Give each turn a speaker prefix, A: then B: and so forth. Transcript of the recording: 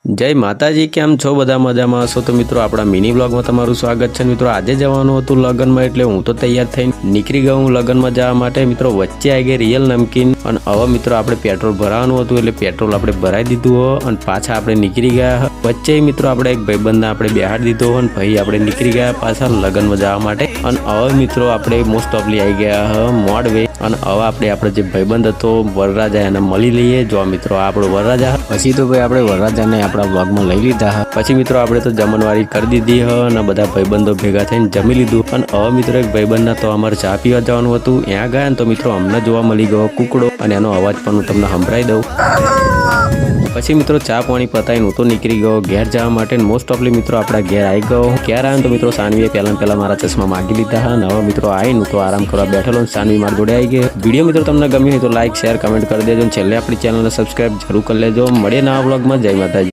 A: જય માતાજી, કેમ છો? બધા મજામાં હશો તો મિત્રો આપણા મિની બ્લોગમાં તમારું સ્વાગત છે। મિત્રો આજે જવાનું હતું લગ્નમાં, એટલે હું તો તૈયાર થઈને નીકળી ગયો હું લગ્નમાં જવા માટે। મિત્રો વચ્ચે આવી ગઈ રિયલ નમકીન, અને હવે મિત્રો આપણે પેટ્રોલ ભરાવાનું હતું એટલે પેટ્રોલ આપણે ભરાઈ દીધું હો અને પાછા આપણે નીકળી ગયા। વચ્ચે મિત્રો આપણે એક ભાઈબંધને આપણે બેહાડી દીધો હો અને ભાઈ આપણે નીકળી ગયા પાછા લગ્નમાં જવા માટે। અને હવે મિત્રો આપણે મોસ્ટ ઓફલી આવી ગયા હ મોડવે, અને હવે આપણે જે ભાઈબંધ હતો વરરાજા એને મળી લઈએ। જો મિત્રો આપણો વરરાજા પછી તો ભાઈ આપણે વરરાજાને આપણા વ્લોગમાં લઈ લીધા। પછી મિત્રો આપણે તો જમણવારી કરી દીધી હ અને બધા ભાઈબંધો ભેગા થઈને જમી લીધું। અને હવે મિત્રો એક ભાઈબંધના તો અમારે ચા પીવા જવાનું હતું, ત્યાં ગયા ને તો મિત્રો અમને જોવા મળી ગયો કુકડો, અને એનો અવાજ પણ હું તમને સંભળાવી દઉં। પછી મિત્રો ચા પાણી પતાવીને હું તો નીકળી ગયો ઘેર જવા માટે। મોસ્ટ ઓફલી મિત્રો આપણા ઘેર આવી ગયો। ઘેર આવ્યો તો મિત્રો સાનવીએ પહેલા મારા ચશ્મા માગી લીધા અને હવે મિત્રો આવીને તો આરામ કરવા બેઠેલો, સાનવી મારી જોડે આવી ગઈ। વિડીયો મિત્રો તમને ગમ્યું હોય તો લાઈક શેર કમેન્ટ કરી દેજો, છેલ્લે આપણી ચેનલને સબસ્ક્રાઈબ જરૂર કરી લેજો। મળીએ નવા બ્લોગમાં। જય માતાજી।